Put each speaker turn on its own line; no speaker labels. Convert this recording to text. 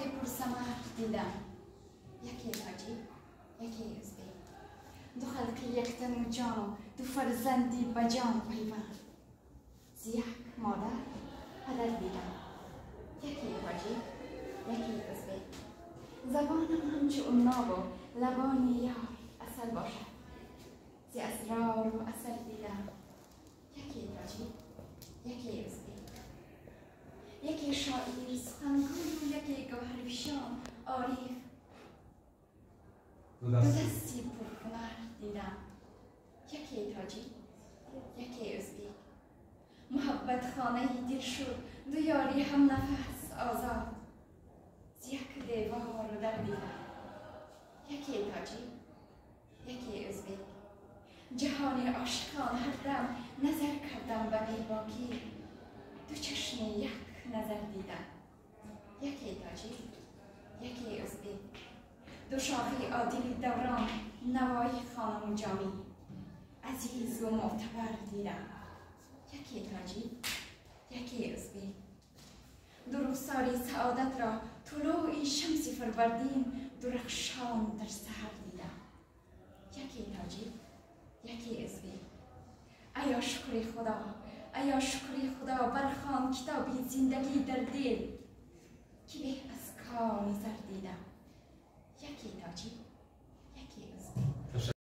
پرسمر دیدم، یکی تاجی، یکی ازبک. دو خلقی یک تن و جان و دو فرزندی به جان پیوند. ز یک مادر پدر دیدم، یکی تاجی، یکی ازبک. زبانم همچو عناب و لبان یار عسل باشد. ز اسرار و عسل دیدم، یکی تاجی، یکی ازبک. یکی شاعر سخنگوی و یکی گوهرفشان عارف. دو دستی پرهنر دیدم، یکی تاجی، یکی ازبک. محبت خانه دل شد دو یاری هم نفس آزاد. ز یک دیوار و در دیدم، یکی تاجی، یکی ازبک. جهان عاشقان هر دم نظر کردم به بیباکی. دو چشم یک نظر دیدم، یکی تاجی، یکی ازبک. دو شاخه عادل دوران نوای خانم جامی. عزیز و معتبر دیدم، یکی تاجی، یکی ازبک. دو رخساری سعادت را طلوع شمس فروردین درخشان در سحر دیدم، یکی تاجی، یکی ازبک. ایا شکر خدا، ایا شکر خدا برخوان کتابی زندگی در دل که به از کان زر دیدم، یکی تاجی، یکی ازبک.